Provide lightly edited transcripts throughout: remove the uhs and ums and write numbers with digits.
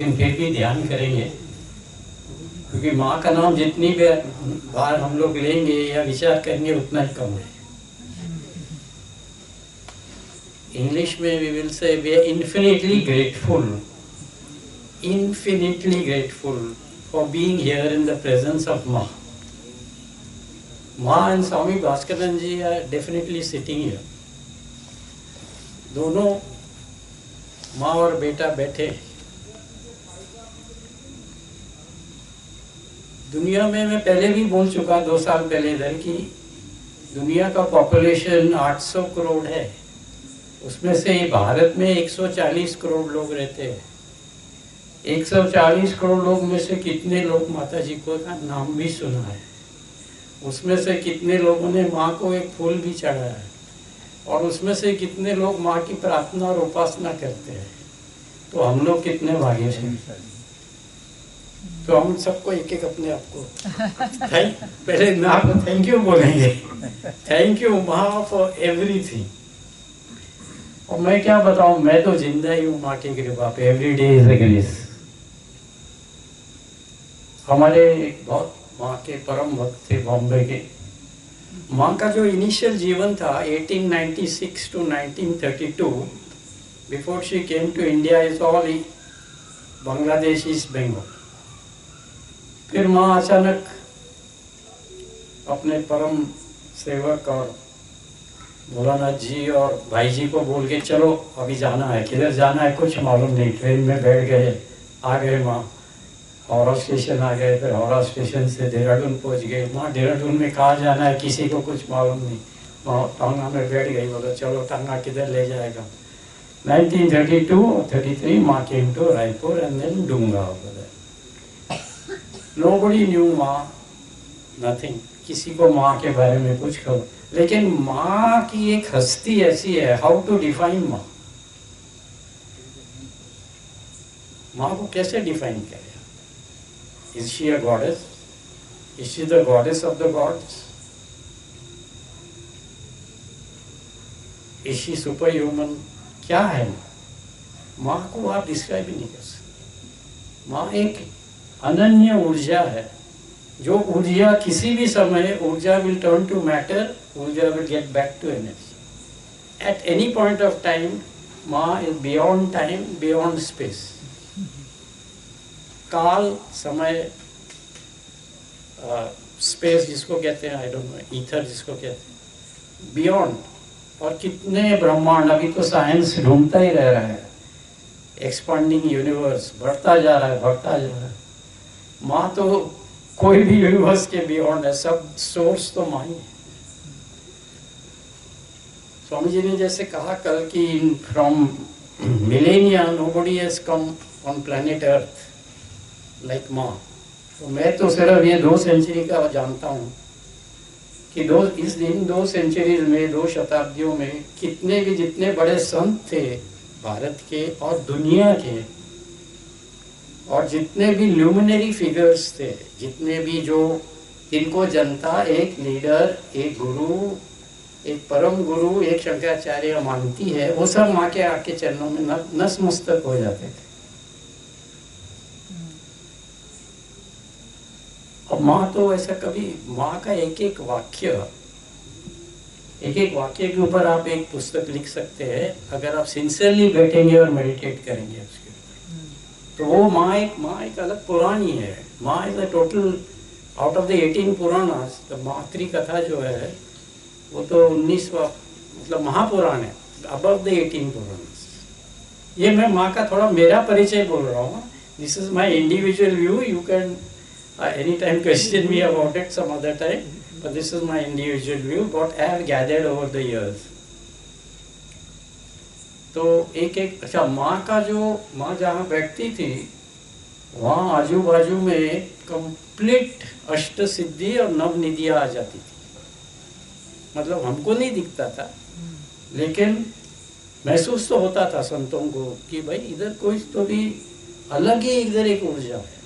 लेकिन फिर भी ध्यान करेंगे, क्योंकि माँ का नाम जितनी बार हम लोग लेंगे या विचार करेंगे उतना ही कम है। इंग्लिश में we will say we are infinitely grateful for being here in the presence of Ma. Ma and Swami Bhaskaran ji are definitely sitting here. दोनों माँ और बेटा बैठे। दुनिया में मैं पहले भी बोल चुका 2 साल पहले इधर की दुनिया का पॉपुलेशन 800 करोड़ है, उसमें से भारत में 140 करोड़ लोग रहते हैं। 140 करोड़ लोग में से कितने लोग माता जी को का नाम भी सुना है, उसमें से कितने लोगों ने माँ को एक फूल भी चढ़ाया है, और उसमें से कितने लोग माँ की प्रार्थना और उपासना करते हैं। तो हम लोग कितने भाग्यशाली। तो हम सबको एक एक अपने आप को पहले मैं आपको थैंक यू बोलेंगे। थैंक यू माँ फॉर एवरीथिंग। और मैं क्या बताऊं, मैं तो जिंदा ही हूँ माँ की कृपा पे। Every day is a grace. हमारे बहुत माँ के परम भक्त थे बॉम्बे के। माँ का जो इनिशियल जीवन था 1896 to 1932, before she came to India, is all Bangladesh, East Bengal. फिर माँ अचानक अपने परम सेवक और भोलानाथ जी और भाई जी को बोल के चलो अभी जाना है, किधर जाना है कुछ मालूम नहीं। ट्रेन में बैठ गए, आ गए माँ, हावड़ा स्टेशन आ गए, फिर हावड़ा स्टेशन से देहरादून पहुँच गए। वहाँ देहरादून में कहाँ जाना है किसी को कुछ मालूम नहीं। वहाँ टांगा में बैठ गई, बोला चलो टांगा किधर ले जाएगा। 1932 or 33 माँ came to Raipur and then Dunga. Nobody knew माँ, nothing, किसी को माँ के बारे में कुछ खबर। लेकिन माँ की एक हस्ती ऐसी है, हाउ टू डिफाइन माँ। माँ को कैसे डिफाइन करें? Is she a goddess? Is she the goddess of the gods? Is she superhuman? क्या है माँ? माँ को आप डिस्क्राइब ही नहीं कर सकते। माँ एक अनन्य ऊर्जा है, जो ऊर्जा किसी भी समय ऊर्जा विल टर्न टू मैटर, ऊर्जा will get back to energy at any point of time. माँ is beyond time, beyond space. काल, समय, स्पेस जिसको कहते हैं, आई डोंट नो, ईथर जिसको कहते हैं, बियॉन्ड। और कितने ब्रह्मांड, अभी तो साइंस ढूंढता ही रह रहा है। एक्सपांडिंग यूनिवर्स बढ़ता जा रहा है, बढ़ता जा रहा है। माँ तो कोई भी यूनिवर्स के बियॉन्ड है, सब सोर्स तो माँ ही है। स्वामी जी ने जैसे कहा कल कि from millennia nobody has come on planet earth like Ma. तो मैं तो सिर्फ ये 2 सेंचुरी का जानता हूँ कि इन 2 सेंचुरीज में, 2 शताब्दियों में कितने भी, जितने बड़े संत थे भारत के और दुनिया के, और जितने भी ल्यूमिनरी फिगर्स थे, जितने भी जो इनको जनता एक लीडर, एक गुरु, एक परम गुरु, एक शंकराचार्य मानती है, वो सब माँ के आके चरणों में नतमस्तक हो जाते थे। और माँ तो ऐसा कभी, माँ का एक एक वाक्य के ऊपर आप एक पुस्तक लिख सकते हैं, अगर आप सिंसियरली बैठेंगे और मेडिटेट करेंगे उसके ऊपर। तो वो माँ एक अलग पुराण ही है। माँ is a total, out of the 18 Puranas, तो मातृ कथा जो है वो तो 19वां, मतलब महापुराण है, अबव द 18 पुराणास। ये मैं माँ का थोड़ा मेरा परिचय बोल रहा हूँ। This is my individual view, you can anytime question me about it some other time, but this is my individual view, what I have gathered over the years. तो एक अच्छा, माँ का जो, माँ जहाँ बैठती थी वहाँ आजू बाजू में कंप्लीट अष्ट सिद्धि और नव निधियाँ आ जाती थी। मतलब हमको नहीं दिखता था, लेकिन महसूस तो होता था संतों को कि भाई इधर कोई तो भी अलग ही इधर एक ऊर्जा है।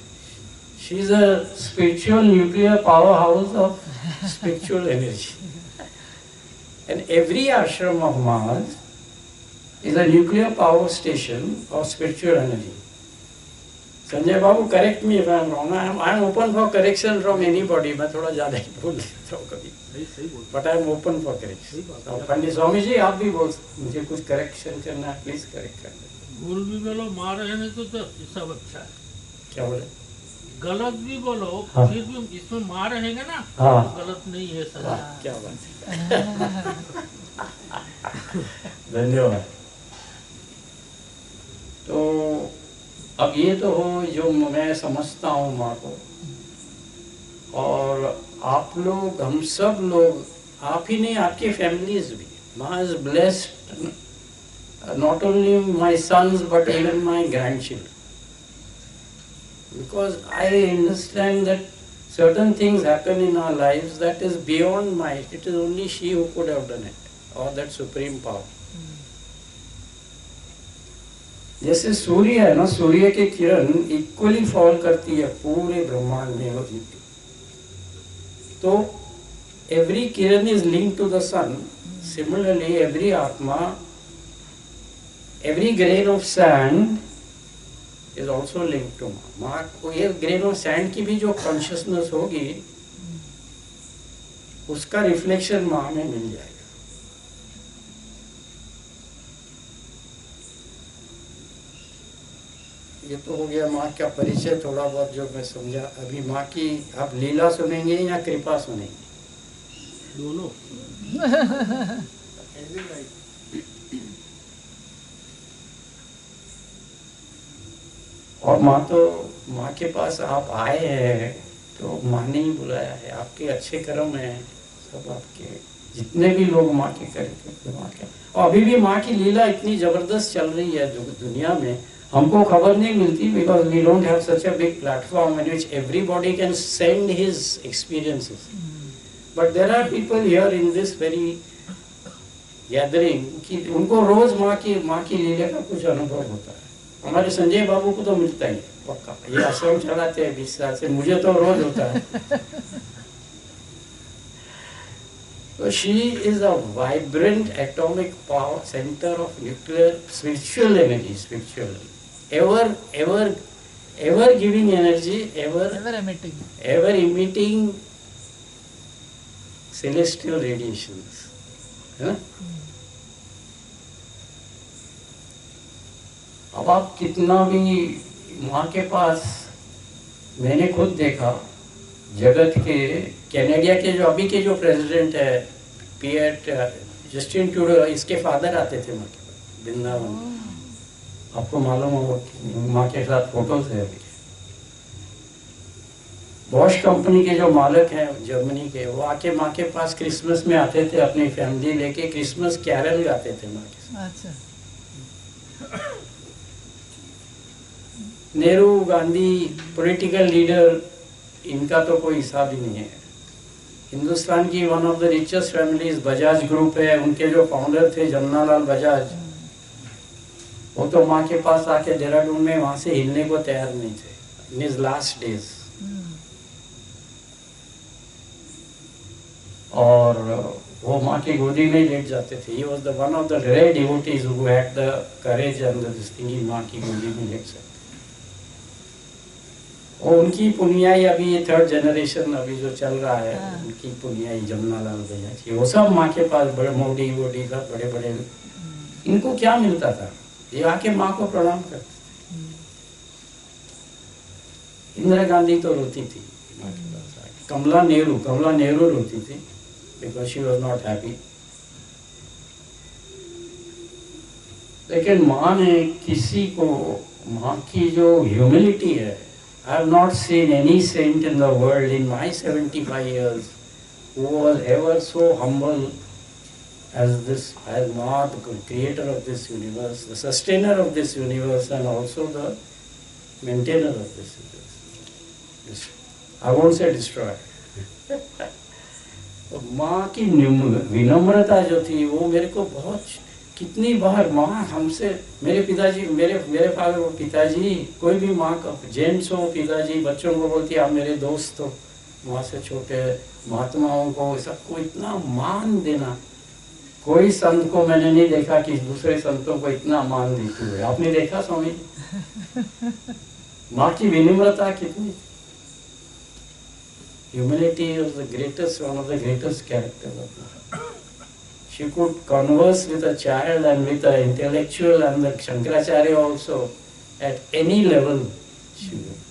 She is a spiritual nuclear powerhouse of spiritual energy. And every ashram of Ma's is a nuclear power station of spiritual energy. Sanjay Babu correct me if I am wrong, I am open for correction from anybody. मैं थोड़ा ज़्यादा ही बोल देता हूँ कभी, but I am open for correction. Pandit Swami ji आप भी बोल, मुझे कुछ करेक्शन करना है प्लीज करेक्ट कर दे। भूल भी बोलो, मार रहने तो सब अच्छा है। क्या बोले? गलत भी बोलो, हाँ। फिर भी इसमें मार रहेगा ना, हाँ। गलत नहीं है सर। क्या बात है। धन्यवाद। तो अब ये तो हो जो मैं समझता हूँ माँ को, और आप लोग, हम सब लोग, आप ही नहीं आपकी फैमिलीज भी, Ma is blessed not only my sons but even my grandchildren, because I understand that certain things happen in our lives that is beyond my, it is only she who could have done it, or that supreme power. जैसे सूर्य है ना, सूर्य की किरण equally fall करती है पूरे ब्रह्मांड में, तो every Kiran is linked to the sun. Similarly, every आत्मा, every grain of sand is also linked to माँ। माँ को ये ग्रेन ऑफ सैंड की भी जो कॉन्शियसनेस होगी उसका रिफ्लेक्शन माँ में मिल जाएगा। ये तो हो गया माँ का परिचय थोड़ा बहुत जो मैं समझा। अभी माँ की आप लीला सुनेंगे या कृपा सुनेंगे? दोनों। और माँ तो, माँ के पास आप आए हैं तो माँ ने ही बुलाया है, आपके अच्छे कर्म हैं सब, आपके जितने भी लोग माँ के करके माँ के। और अभी भी माँ की लीला इतनी जबरदस्त चल रही है जो दुनिया में हमको खबर नहीं मिलती, because we don't have such a big platform in which everybody can send his experiences, but there are people here in this very gathering कि उनको रोज माँ की लीला का कुछ अनुभव होता है। हमारे संजय बाबू को तो मिलता ही पक्का, ये आश्रम चलाते हैं 20 साल से, मुझे तो रोज होता है। So she is a vibrant atomic power center of nuclear spiritual energy, ever giving energy, ever emitting celestial radiations, है ना? अब आप कितना भी माँ के पास, मैंने खुद देखा जगत के, कनाडा के जो अभी के जो प्रेसिडेंट है पियट जस्टिन ट्रूडो, इसके फादर आते थे माँ के पास वृंदावन। आपको मालूम होगा माँ के साथ फोटोज है अभी। बॉश कंपनी के जो मालिक हैं जर्मनी के, वो आके माँ के पास क्रिसमस में आते थे, अपनी फैमिली लेके क्रिसमस कैरल गाते थे माँ के साथ। अच्छा। नेहरू, गांधी, पॉलिटिकल लीडर, इनका तो कोई हिसाब ही नहीं है। हिंदुस्तान की one of the richest families Bajaj group है, उनके जो फाउंडर थे जमनालाल बजाज, वो तो माँ के पास आके देहरादून में वहां से हिलने को तैयार नहीं थे इन हिज लास्ट डेज। और वो माँ की गोदी में लेट जाते थे। He was the one of the rare devotees who had the courage and this thing, माँ की गोदी में लेट सकते। और उनकी पुनियाई अभी ये 3rd जनरेशन अभी जो चल रहा है, उनकी पुनियाई जमनालाल बजाज की, वो सब माँ के पास बड़े मोदी वोडी सब बड़े बड़े। इनको क्या मिलता था? ये आके माँ को प्रणाम करते थे। इंदिरा गांधी तो रोती थी माँ के पास आके। कमला नेहरू रोती थी because she was not happy। लेकिन माँ ने किसी को, माँ की जो ह्यूमिलिटी है, I have not seen any saint in the world in my 75 years who was ever so humble as this, as Ma, the creator of this universe, the sustainer of this universe, and also the maintainer of this universe. I won't say destroyer। तो माँ की विनम्रता जो थी वो मेरे को बहुत, कितनी बार माँ हमसे, मेरे पिताजी, मेरे फादर वो पिताजी, कोई भी माँ का जेंट्स हो पिताजी बच्चों को बोलती आप मेरे दोस्त हो, माँ से छोटे महात्माओं को सबको इतना मान देना। कोई संत को मैंने नहीं देखा कि दूसरे संतों को इतना मान देते हुए। आपने देखा स्वामी? माँ की विनम्रता कितनी, humility is the greatest, one of the greatest character of माँ. She could converse with a child and with an intellectual and the Shankaracharya also at any level. She would.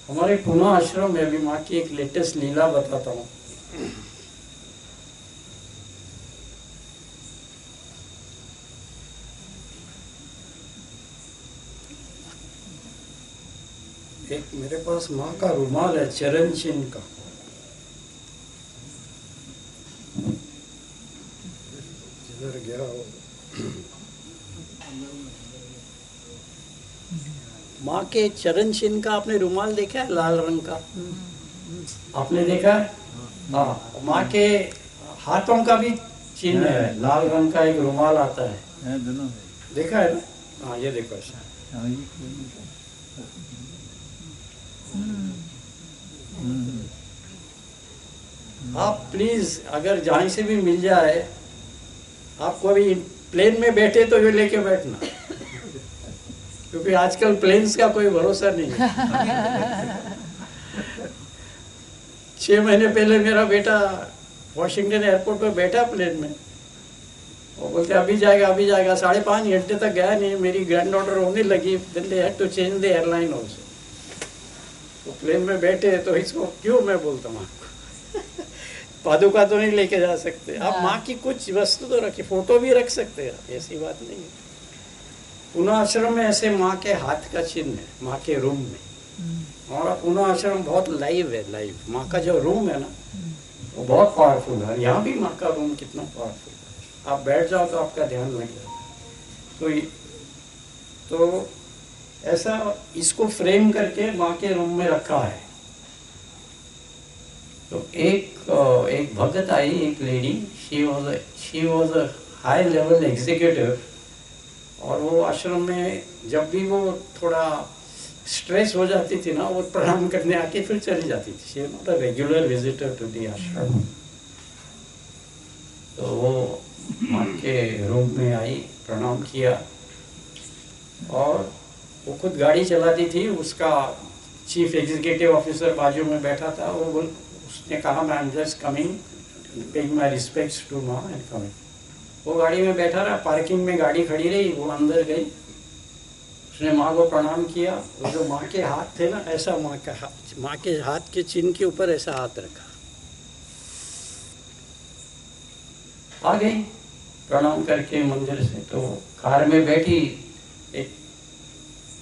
हमारे पुणे आश्रम में भी माँ की एक लेटेस्ट लीला बताता हूँ. एक मेरे पास माँ का रुमाल है चरण चिन्ह का. जिधर गया हो. माँ के चरण चिन्ह का आपने रुमाल देखा है, लाल रंग का? आपने देखा है? हाँ, माँ के हाथों का भी चिन्ह है, लाल रंग का एक रुमाल आता है. दोनों देखा है ना? हाँ, ये देखो ऐसा. आप प्लीज अगर जहाँ से भी मिल जाए, आप कभी प्लेन में बैठे तो ये लेके बैठना, क्योंकि आजकल प्लेन्स का कोई भरोसा नहीं है. 6 महीने पहले मेरा बेटा वॉशिंगटन एयरपोर्ट पे बैठा प्लेन में, वो बोलते अभी जाएगा अभी जाएगा. 5.5 घंटे तक गया नहीं. मेरी ग्रैंड डॉटर होने लगी, then they had to change the airline also. तो प्लेन में बैठे तो इसको क्यों मैं बोलता हूँ आपको, पादुका तो नहीं लेके जा सकते आप. माँ की कुछ वस्तु तो रखी, फोटो भी रख सकते हैं, ऐसी बात नहीं है. पुणे आश्रम में ऐसे माँ के हाथ का चिन्ह है, माँ के रूम में. हमारा पुणे आश्रम बहुत लाइव है, लाइव. माँ का जो रूम है ना वो बहुत पावरफुल है. यहाँ भी माँ का रूम कितना पावरफुल है, आप बैठ जाओ तो आपका ध्यान लग जाए. तो ऐसा इसको फ्रेम करके माँ के रूम में रखा है. तो एक भगत आई, एक lady, she was a high level executive. और वो आश्रम में जब भी वो थोड़ा स्ट्रेस हो जाती थी ना, वो प्रणाम करने आके फिर चली जाती थी. She not a regular visitor to the ashram. तो वो माँ के रूम में आई, प्रणाम किया, और वो खुद गाड़ी चलाती थी. उसका चीफ एग्जीक्यूटिव ऑफिसर बाजू में बैठा था. उसने कहा मैं am just coming, paying my respects to Ma and coming. वो गाड़ी में बैठा रहा, पार्किंग में गाड़ी खड़ी रही, वो अंदर गई, उसने माँ को प्रणाम किया. वो जो माँ के हाथ थे ना, ऐसा माँ के हाथ के चिन्ह के ऊपर ऐसा हाथ रखा. आ गई प्रणाम करके मंदिर से. तो कार में बैठी, एक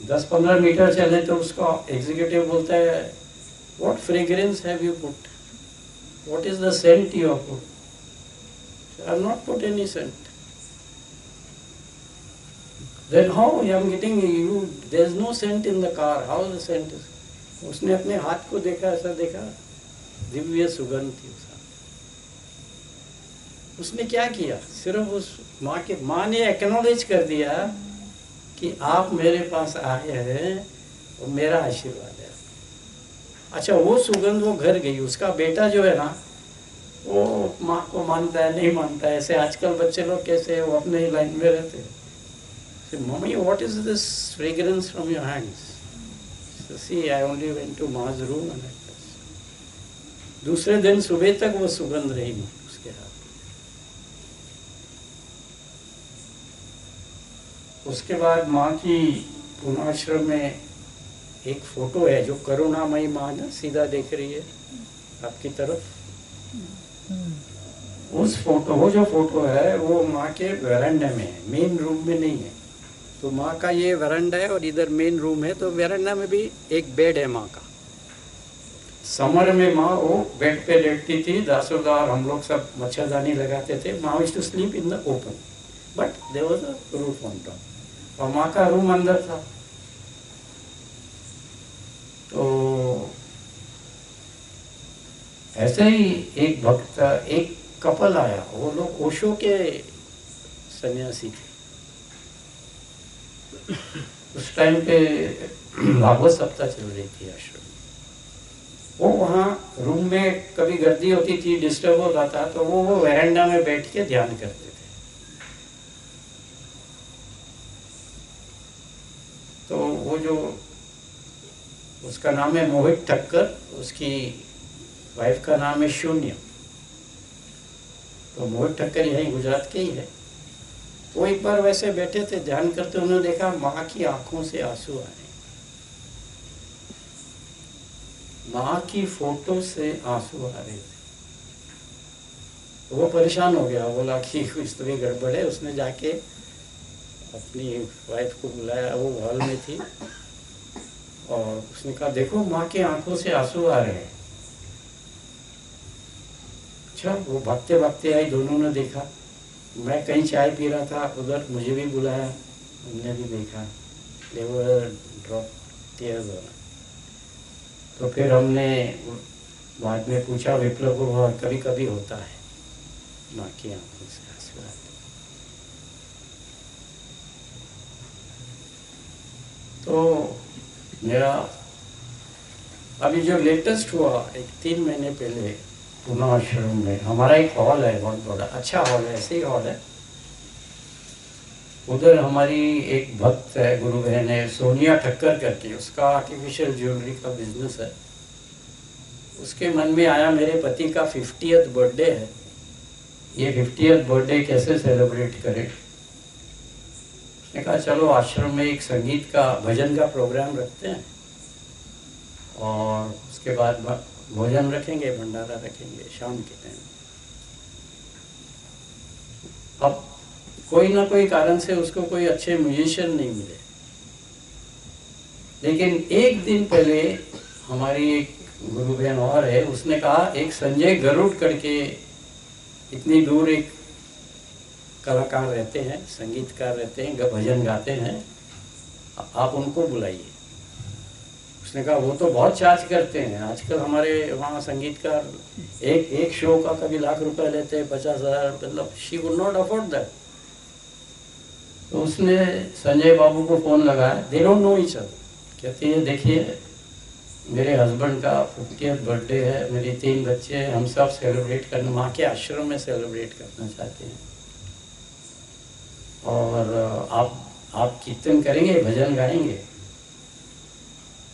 10-15 मीटर चले तो उसका एग्जीक्यूटिव बोलता है, what fragrance have you put, what is the sent you have put. I have not put any scent. Then how I am getting you? There is no scent in the car. How the scent is? उसने अपने हाथ को देखा, ऐसा देखा, दिव्य सुगंध थी उस हाथ. उसने क्या किया, सिर्फ उस माँ ने एक्नॉलेज कर दिया कि आप मेरे पास आए हैं और मेरा आशीर्वाद है. अच्छा, वो सुगंध वो घर गई. उसका बेटा जो है ना, वो माँ को मानता है नहीं मानता है. ऐसे आजकल बच्चे लोग कैसे, वो अपने ही लाइन में रहते हैं. Mummy what is this fragrance from your hands. See I only went to Ma's room and दूसरे दिन सुबह तक वो सुगंध रही उसके हाथ. उसके बाद माँ की पुण्याश्रम में एक फोटो है जो करुणामयी माँ ना सीधा देख रही है आपकी तरफ. उस फोटो, वो जो फोटो है वो माँ के वरांडे में है, मेन रूम में नहीं है. तो माँ का ये वरांडा है और इधर मेन रूम है. तो वरांडा में भी एक बेड है माँ का. समर में माँ वो बेड पे लेटती थी. दासोदार हम लोग सब मच्छरदानी लगाते थे. Ma used to sleep in the open, but there was a roof on top. और माँ का रूम अंदर था. तो ऐसे ही एक भक्त, एक कपल आया. वो लोग ओशो के सन्यासी थे. उस टाइम पे भागवत सप्ताह चल रही थी आश्रम. वो वहाँ रूम में कभी गर्दी होती थी, डिस्टर्ब होता था, तो वो वरांडा में बैठ के ध्यान करते थे. वो जो उसका नाम है मोहित ठक्कर, उसकी वाइफ का नाम है शून्य। तो मोहित ठक्कर यही गुजरात के ही है। वो एक बार वैसे बैठे थे ध्यान करते, उन्होंने देखा माँ की आंखों से आंसू आ रहे, माँ की फोटो से आंसू आ रहे थे। वो परेशान हो गया, बोला कि कुछ तो गड़बड़ है। उसने जाके अपनी वाइफ को बुलाया, वो हॉल में थी, और उसने कहा देखो माँ की आंखों से आंसू आ रहे हैं। अच्छा, वो भागते भागते आई, दोनों ने देखा। मैं कहीं चाय पी रहा था उधर, मुझे भी बुलाया, हमने भी देखा, दे वर ड्रॉप टीयर्स। तो फिर हमने बाद में पूछा विप्लव को, कभी कभी होता है माँ की आंखों से आंसू आते। तो मेरा अभी जो लेटेस्ट हुआ, एक 3 महीने पहले पुणे आश्रम में, हमारा एक हॉल है, बहुत बड़ा अच्छा हॉल है, ऐसे ही हॉल है। उधर हमारी एक भक्त है, गुरु बहन है सोनिया ठक्कर करके, उसका आर्टिफिशियल ज्वेलरी का बिजनेस है। उसके मन में आया मेरे पति का 50th बर्थडे है, ये 50th बर्थडे कैसे सेलिब्रेट करें। उसने कहा चलो आश्रम में एक संगीत का, भजन का प्रोग्राम रखते हैं, और उसके बाद भोजन रखेंगे, भंडारा रखेंगे शाम के टाइम। अब कोई ना कोई कारण से उसको कोई अच्छे म्यूजिशियन नहीं मिले, लेकिन एक दिन पहले हमारी एक गुरु बहन और है, उसने कहा एक संजय गरुड़ करके इतनी दूर एक कलाकार रहते हैं, संगीतकार रहते हैं, भजन गाते हैं, आप उनको बुलाइए। उसने कहा वो तो बहुत चार्ज करते हैं, आजकल हमारे वहाँ संगीतकार एक शो का कभी लाख रुपए लेते हैं, 50,000, मतलब she would not afford that. तो उसने संजय बाबू को फोन लगाया, they don't know each other. कहती है देखिए मेरे हस्बैंड का 50th बर्थडे है, मेरी 3 बच्चे हैं, हम सब सेलिब्रेट करना, माँ के आश्रम में सेलिब्रेट करना चाहते हैं, और आप कीर्तन करेंगे, भजन गाएंगे।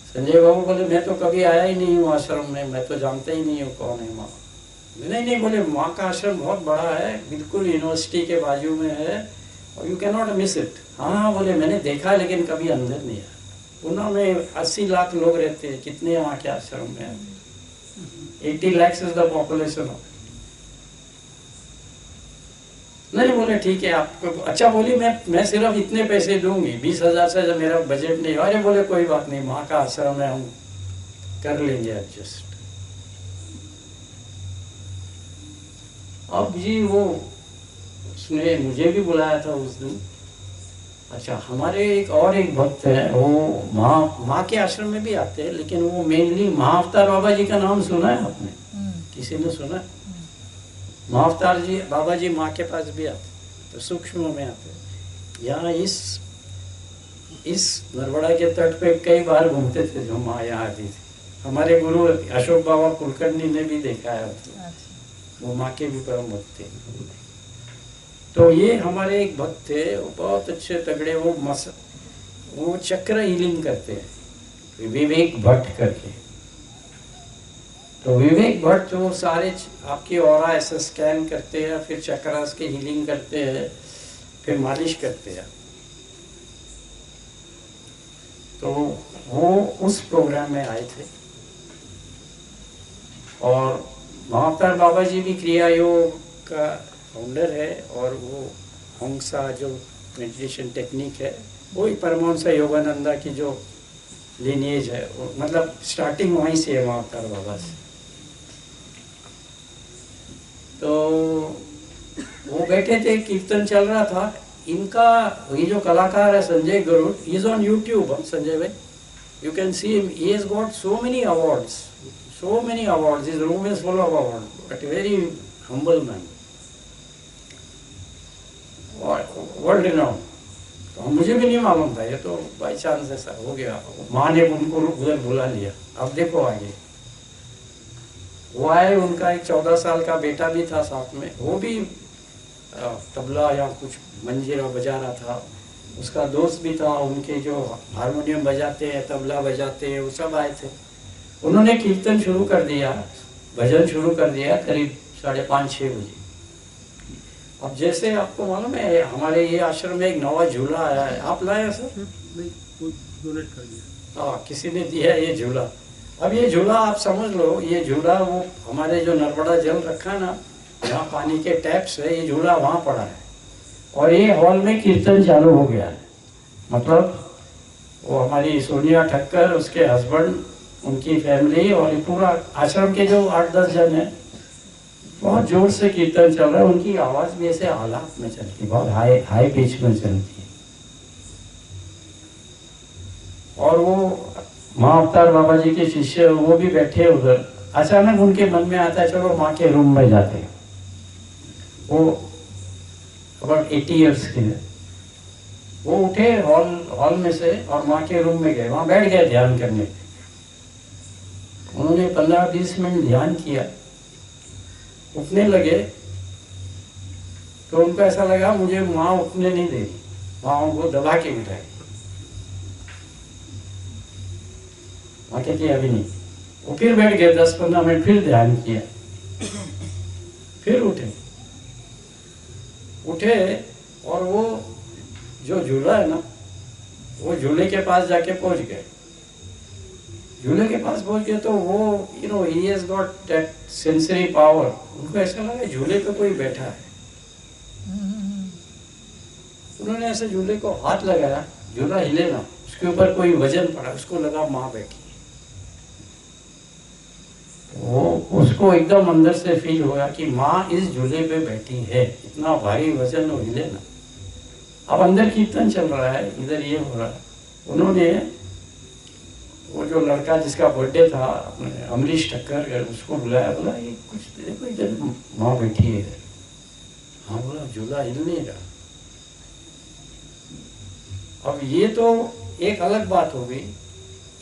संजय बाबू बोले मैं तो कभी आया ही नहीं हूँ आश्रम में, मैं तो जानता ही नहीं हूँ कौन है माँ। नहीं, बोले माँ का आश्रम बहुत बड़ा है, बिल्कुल यूनिवर्सिटी के बाजू में है, और you can not miss it. हाँ बोले मैंने देखा लेकिन कभी अंदर नहीं आया। पुणे में 80 लाख लोग रहते हैं, कितने वहाँ के आश्रम में? 80 lakhs इज द पॉपुलेशन। नहीं बोले ठीक है आपको, अच्छा बोली मैं सिर्फ इतने पैसे दूंगी, 20,000 से जब मेरा बजट नहीं। अरे बोले कोई बात नहीं, माँ का आश्रम है, हम कर लेंगे एडजस्ट। अब जी वो उसने मुझे भी बुलाया था उस दिन। अच्छा, हमारे एक भक्त है, वो माँ के आश्रम में भी आते हैं, लेकिन वो मेनली महाअवतार बाबा जी का नाम सुना है आपने? किसी ने सुना है? महाअवतार जी बाबा जी माँ के पास भी आते, तो सूक्ष्म में आते। यहाँ इस नर्मदा के तट पे कई बार घूमते थे जो माँ यहाँ आती थी। हमारे गुरु अशोक बाबा कुलकर्णी ने भी देखा है, वो माँ के भी परम भक्त थे। तो ये हमारे एक भक्त थे, वो बहुत अच्छे तगड़े, वो चक्र हीलिंग करते हैं, विवेक भट्ट करके। तो विवेक भट्ट जो सारे आपकी ऑरा ऐसे स्कैन करते हैं, फिर चक्रास के हीलिंग करते हैं, फिर मालिश करते हैं। तो वो उस प्रोग्राम में आए थे, और महाअवतार बाबा जी भी क्रिया योग का फाउंडर है, और वो हंसा जो मेडिटेशन टेक्निक है, वही परमहंस योगानंदा की जो लिनिएज है, मतलब स्टार्टिंग वहीं से है महाअवतार बाबा से। तो वो बैठे थे, कीर्तन चल रहा था। इनका ये जो कलाकार है Sanjay Garud, he is on YouTube. Sanjay भाई, you can see him, he has got so many awards, his room is full of award, but very humble man, world renowned. तो मुझे भी नहीं मालूम था, ये तो बाई चांस ऐसा हो गया, माँ ने उनको उधर बुला लिया। अब देखो आगे वो आए, उनका एक 14 साल का बेटा भी था साथ में, वो भी तबला या कुछ मंजीरा बजा रहा था। उसका दोस्त भी था, उनके जो हारमोनियम बजाते हैं, तबला बजाते हैं, वो सब आए थे। उन्होंने कीर्तन शुरू कर दिया, भजन शुरू कर दिया करीब 5:30-6 बजे। अब जैसे आपको मालूम है हमारे ये आश्रम में एक नवा झूला आया है, आप लाए सर? नहीं, कोई डोनेट कर दिया। हाँ, किसी ने दिया ये झूला। अब ये झूला आप समझ लो, ये झूला वो हमारे जो नर्मदा जल रखा है ना, यहाँ पानी के टैप्स है, ये झूला वहाँ पड़ा है और ये हॉल में कीर्तन चालू हो गया है। मतलब वो हमारी सोनिया ठक्कर, उसके हस्बैंड, उनकी फैमिली और ये पूरा आश्रम के जो 8-10 जन हैं, बहुत जोर से कीर्तन चल रहा है। उनकी आवाज़ भी ऐसे आलाप में चलती है, बहुत हाई पिच में चलती है। और वो माँ अवतार बाबा जी के शिष्य वो भी बैठे उधर। अचानक उनके मन में आता है चलो माँ के रूम में जाते हैं। वो अबाउट 80 ईयर्स के हैं। वो उठे हॉल में से और माँ के रूम में गए, वहाँ बैठ गए ध्यान करने। उन्होंने 15-20 मिनट ध्यान किया, उठने लगे तो उनको ऐसा लगा मुझे माँ उठने नहीं देगी, पाँव को दबा के बिठाई। माँ कहती अभी नहीं। वो फिर बैठ गए 10-15 मिनट, फिर ध्यान किया, फिर उठे और वो जो झूला है ना, वो झूले के पास जाके पहुंच गए। झूले के पास पहुंच गए तो वो he has got that sensory power। उनको ऐसा लगा झूले पे कोई बैठा है। उन्होंने ऐसे झूले को हाथ लगाया, झूला हिले ना, उसके ऊपर कोई वजन पड़ा, उसको लगा माँ बैठी है। वो उसको एकदम अंदर से फील हुआ कि माँ इस झूले पे बैठी है, इतना भारी वजन वो हिले ना। अब अंदर कीर्तन चल रहा है, इधर ये हो रहा है। उन्होंने वो जो लड़का जिसका बर्थडे था अमरीश ठक्कर, उसको बुलाया, बोला ये कुछ देखो इधर माँ बैठी है इधर। हाँ, बोला झूला हिल नहीं रहा। अब ये तो एक अलग बात हो गई।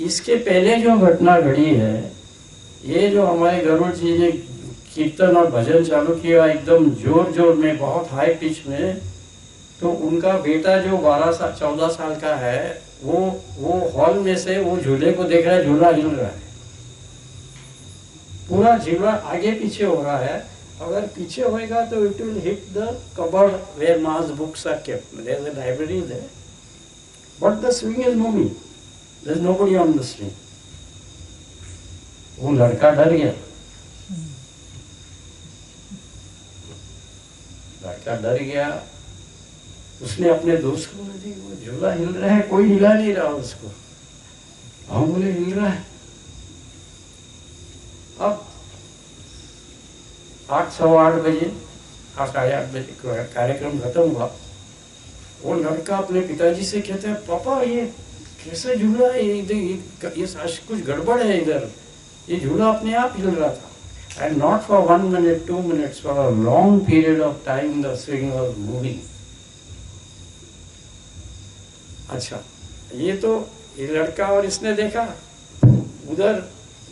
इसके पहले जो घटना घड़ी है, ये जो हमारे गरुड़ जी ने कीर्तन और भजन चालू किया एकदम जोर में, बहुत हाई पिच में, तो उनका बेटा जो 14 साल का है, वो हॉल में से वो झूले को देख रहा है, झूला हिल रहा है, पूरा झूला आगे पीछे हो रहा है। अगर पीछे होएगा तो it will hit the cupboard where Ma's books are kept, there is a library there, but the swing is moving, there is nobody on the swing. वो लड़का डर गया, उसने अपने दोस्त को बोला वो झूला हिल रहा है, कोई हिला नहीं रहा उसको। हम बोले हिल रहा है। अब 8-8:15 बजे, 8-8:30 बजे कार्यक्रम खत्म हुआ। वो लड़का अपने पिताजी से कहता है पापा ये कैसे झूला है, ये कुछ गड़बड़ है इधर, ये झूला अपने आप हिल रहा था। And not for 1 minute, 2 minutes, for a long period of time the swing was moving. अच्छा, ये तो ये लड़का और इसने देखा, उधर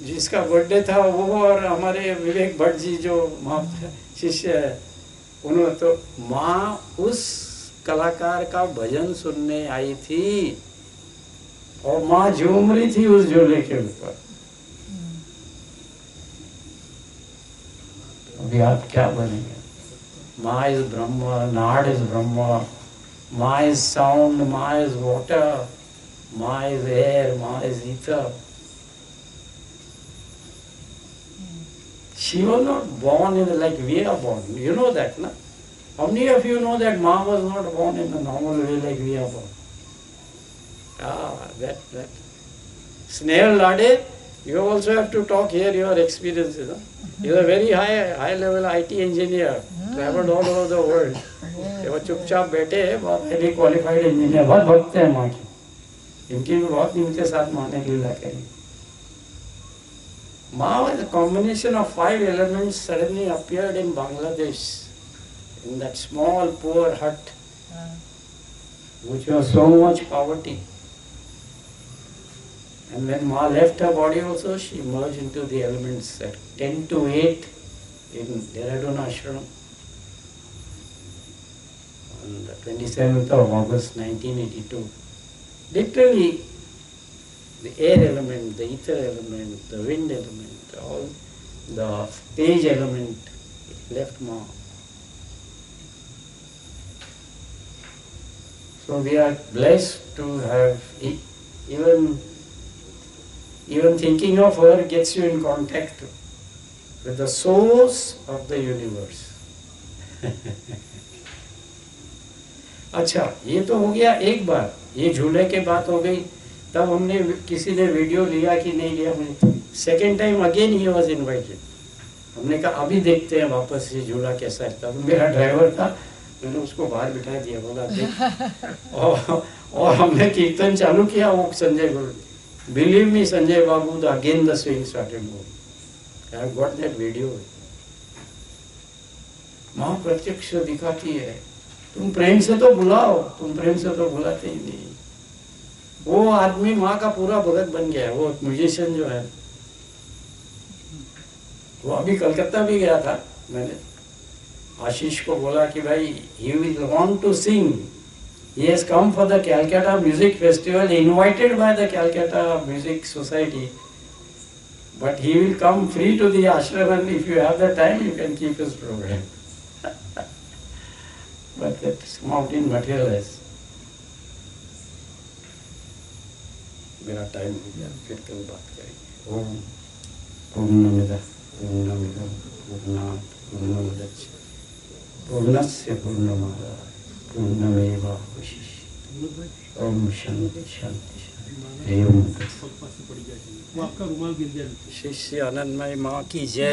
जिसका बर्थडे था वो और हमारे विवेक भट्ट जी जो शिष्य है, उन्होंने तो माँ उस कलाकार का भजन सुनने आई थी और माँ झूम रही थी उस झूले के ऊपर। अभी आप क्या बनेंगे? माँ इज ब्रह्मा, नाड इज ब्रह्मा, माँ इज साउंड, माँ इज वाटर, माँ इज एयर, माँ is ether. She was not born in like we are born. You know that, na? How many of you know that Ma was not born in the normal way like we are born? That. Snehal Lade, you also have to talk here your experiences. Huh? He is a very high level IT engineer, traveled all over the world. वो चुपचाप बैठे हैं, बहुत highly qualified engineer, बहुत भक्त है माँ की, इनकी भी बहुत इनके साथ माँ ने लीला करी। Ma was a combination of 5 elements suddenly appeared in Bangladesh, in that small poor hut, which was so much poverty. And when Ma left her body also, she merged into the elements at 10 to 8 in Dehradun ashram. on the 27th of August 1982. Literally, the air element, the ether element, the wind element, all the stage element left Mars. So we are blessed to have even thinking of her gets you in contact with the source of the universe. अच्छा, ये तो हो गया एक बार, ये झूले के बात हो गई. तब हमने किसी ने वीडियो लिया कि नहीं लिया. Second time again he was invited. हमने कहा अभी देखते हैं वापस ये झूला कैसा है. तब मेरा ड्राइवर था, मैंने उसको बाहर बिठा दिया, बोला देख. और हमने कीर्तन चालू किया. वो संजय गुरु, believe me Sanjay Babu, the again the swing started moving. I have got that video. माँ प्रत्यक्ष दिखाती है. तुम प्रेम से तो बुलाओ, तुम प्रेम से तो बुलाते ही नहीं. वो आदमी माँ का पूरा भगत बन गया. वो म्यूजिशियन जो है, वो अभी कलकत्ता भी गया था. मैंने आशीष को बोला कि भाई he will want to sing. He has come for the Calcutta Music Festival, invited by the Calcutta Music Society. But he will come free to the ashram, and if you have the time, you can keep his program. But that mountain materialized. मेरा time हो गया, फिर कल बात करेंगे. ओम पूर्णमिदः पूर्णमिदं पूर्णात् पूर्णमुदच्यते पूर्णस्य पूर्णमादाय पूर्णमेवावशिष्यते. ओम शांति शांति शांति. ओम वो आपका रुमाल गिर गया. शिष्य आनंदमय माँ की जय.